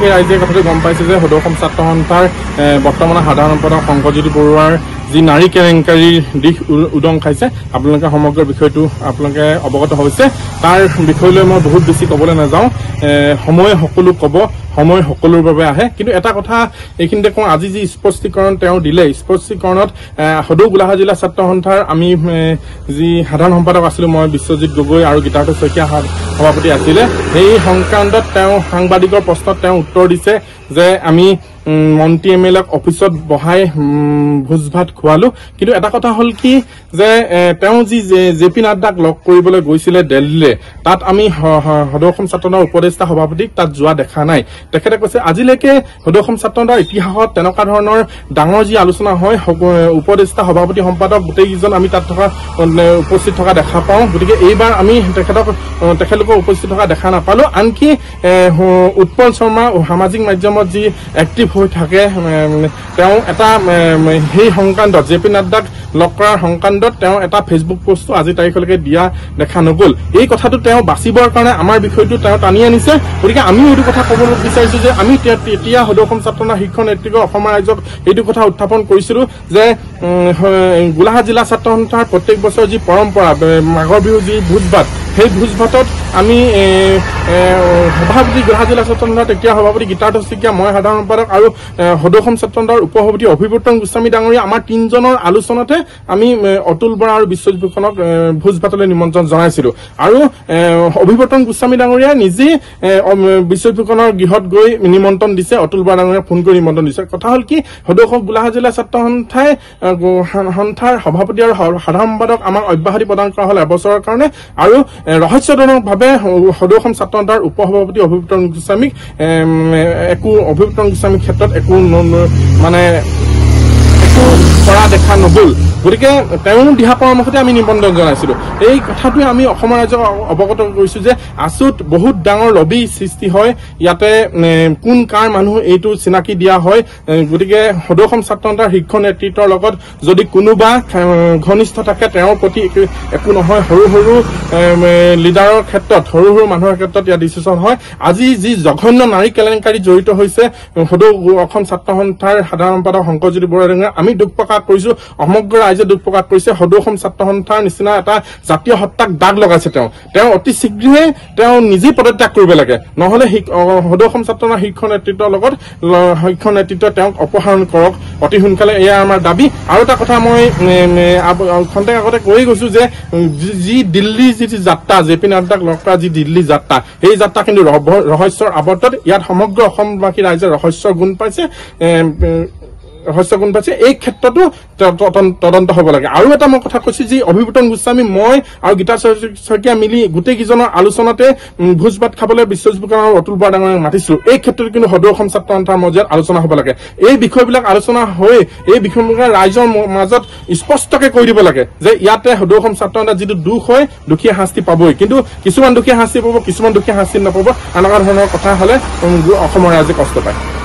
ৰাইজে কথাটো গম পাইছে যে সদৌ অসম ছাত্ৰ সন্থাৰ বৰ্তমানৰ সাধাৰণ সম্পাদক শংকৰজ্যোতি বৰুৱাৰ যি নাৰী কেলেংকাৰীৰ দিশ উদং খাইছে আপোনালোকে সমগ্ৰ বিষয়টো আপোনালোকে অৱগত হৈছে তাৰ বিষয়লৈ মই বহুত বেছি ক'বলৈ নাযাওঁ সময় সকলো ক'ব সময় সকলোৰ বাবে আহে কিন্তু এটা কথা এইখিনিতে কওঁ আজি যি স্পষ্টীকৰণ তেওঁ দিলে স্পষ্টীকৰণত সদৌ গোলাঘাট জিলা ছাত্ৰ সন্থাৰ আমি যি সাধাৰণ সম্পাদক আছিলো মই বিশ্বজিৎ গগৈ আৰু গীতাৰ্থ শইকীয়া সভাপতি আছিলে সেই সংক্ৰান্তত তেওঁ সাংবাদিকৰ প্ৰশ্নত তেওঁ উত্তৰ দিছে যে আমি মন্ত্ৰী এমএলএক অফিসত বহাই ভোজ ভাত খোৱালো কিন্তু এটা কথা হল কি যে তেওঁ যি জেপি নাড্ডাক লগ কৰিবলৈ গৈছিলে দিল্লীলৈ তাত আমি সদৌ অসম ছাত্ৰ সন্থাৰ উপদেষ্টা সভাপতিক তাত যোৱা দেখা নাই তেখেতে কৈছে আজিলৈকে সদৌ অসম ছাত্ৰ সন্থাৰ ইতিহাসত তেনেকুৱা ধৰণৰ ডাঙৰ যি আলোচনা হয় উপদেষ্টা সভাপতি সম্পাদক গোটেইকেইজন আমি তাত থকা উপস্থিত থকা দেখা পাওঁ গতিকে এইবাৰ আমি তেখেতলোকৰ উপস্থিত থকা দেখা নাপালো আনকি উৎপল শৰ্মা সামাজিক মাধ্যমত যি এক্টিভ হৈ থাকে তেওঁ এটা সেই সংক্ৰান্তত জেপি নাড্ডাক লগ কৰাৰ সংক্ৰান্তত তেওঁ এটা ফেচবুক পোষ্টটো আজি তাৰিখলৈকে দিয়া দেখা নগ'ল এই কথাটো তেওঁ বাচিবৰ কাৰণে আমাৰ বিষয়টো তেওঁ টানি আনিছে গতিকে আমিও এইটো কথা ক'ব বিচাৰিছো যে আমি তেতিয়া সদৌ অসম ছাত্ৰ সন্থাৰ শীৰ্ষ নেতৃত্ব অসমৰ ৰাইজক এইটো কথা উত্থাপন কৰিছিলো যে গোলাঘাট জিলা ছাত্ৰ সন্থাৰ প্ৰত্যেক বছৰ যি পৰম্পৰা মাঘৰ বিহু যি ভোজ ভাত সেই ভোজ ভাতত আমি সভাপতি গোলাঘাট জিলা ছাত্ৰ সন্থাৰ তেতিয়া সভাপতি গীতাৰ্থ শইকীয়া মই সাধাৰণ সম্পাদক আৰু সদৌ অসম ছাত্ৰ সন্থাৰ উপসভাপতি অভিৱৰ্তন গোস্বামী ডাঙৰীয়া আমাৰ তিনিজনৰ আলোচনাতে আমি অতুল বৰা আৰু বিশ্বজিৎ ফুকনক ভোজ ভাতলৈ নিমন্ত্ৰণ জনাইছিলো আৰু অভিৱৰ্তন গোস্বামী ডাঙৰীয়া নিজে বিশ্বজিৎ ফুকনৰ গৃহত গৈ নিমন্ত্ৰণ দিছে অতুল বৰা ডাঙৰীয়া ফোন কৰি নিমন্ত্ৰণ দিছে কথা হল কি সদৌ অসম গোলাঘাট জিলা ছাত্ৰ সন্থাৰ সভাপতি আৰু সাধাৰণ সম্পাদক আমাক অব্যাহতি প্ৰদান কৰা হল এবছৰৰ কাৰণে আৰু ৰহস্যজনকভাৱে সদৌ অসম ছাত্ৰ সন্থাৰ উপসভাপতি অভিৱৰ্তন গোস্বামীক অভিৱৰ্তন গোস্বামীৰ ক্ষেত্ৰত একো মানে একো কৰা দেখা নগ'ল গতিকে তেওঁ দিহা পৰামৰ্শতে আমি নিমন্ত্ৰণ জনাইছিলো এই কথাটোৱে আমি অসমৰ ৰাইজক অৱগত কৰিছো যে আচুত বহুত ডাঙৰ লবি সৃষ্টি হয় ইয়াতে কোন কাৰ মানুহ এইটো চিনাকি দিয়া হয় গতিকে সদৌ অসম ছাত্ৰ সন্থাৰ শীৰ্ষ নেতৃত্বৰ লগত যদি কোনোবা ঘনিষ্ঠ থাকে তেওঁৰ প্ৰতি একো নহয় সৰু সৰু লিডাৰৰ ক্ষেত্ৰত সৰু সৰু মানুহৰ ক্ষেত্ৰত ইয়াৰ ডিচিশ্যন হয় আজি যি জঘন্য নাৰী কেলেংকাৰী জড়িত হৈছে সদৌ অসম ছাত্ৰ সন্থাৰ সাধাৰণ সম্পাদক শংকৰজ্যোতি বৰুৱা আমি দুখ প্ৰকাশ কৰিছো সমগ্ৰ ৰাইজে দুখ প্ৰকাশ কৰিছে সদৌ অসম ছাত্ৰ সন্থাৰ নিচিনা এটা জাতীয় হত্যাক দাগ লগাইছে তেওঁ অতি শীঘ্ৰে তেওঁ নিজেই পদত্যাগ কৰিব লাগে নহলে সদৌ অসম ছাত্ৰ সন্থাৰ শীৰ্ষ নেতৃত্বৰ লগত শীৰ্ষ নেতৃত্ব তেওঁক অপসাৰণ কৰক অতি সোনকালে এয়া আমাৰ দাবী আৰু এটা কথা মই খন্তেক আগতে কৈ গৈছো যে যি দিল্লী যি যাত্ৰা জেপি নাড্ডাক লগ কৰা যি দিল্লী যাত্ৰা সেই যাত্ৰা কিন্তু ৰহস্যৰ আৱৰ্তত ইয়াত সমগ্ৰ অসমবাসী ৰাইজে ৰহস্যৰ গুণ পাইছে এই ক্ষেত্ৰতো তদন্ত হ'ব লাগে আৰু এটা মই কথা কৈছো যে অভিৱৰ্তন গোস্বামী মই আৰু গীতাৰ্থ শইকীয়া মিলি গোটেইকেইজনৰ আলোচনাতে ভোজ ভাত খাবলৈ বিশ্বজিৎ ফুকন আৰু অতুল বৰা ডাঙৰীয়াক মাতিছিলো এই ক্ষেত্ৰত কিন্তু সদৌ অসম ছাত্ৰ সন্থাৰ মাজত আলোচনা হ'ব লাগে এই বিষয়বিলাক আলোচনা হৈ এই বিষয়বিলাক ৰাইজৰ মাজত স্পষ্টকে কৈ দিব লাগে যে ইয়াতে সদৌ অসম ছাত্ৰ সন্থাৰ যিটো দুখ হয় দুখীয়া শাস্তি পাবই কিন্তু কিছুমান দুখীয়া শাস্তি পাব কিছুমান দুখীয়া শাস্তি নাপাব এনেকুৱা ধৰণৰ কথা হলে অসমৰ ৰাইজে কষ্ট পায়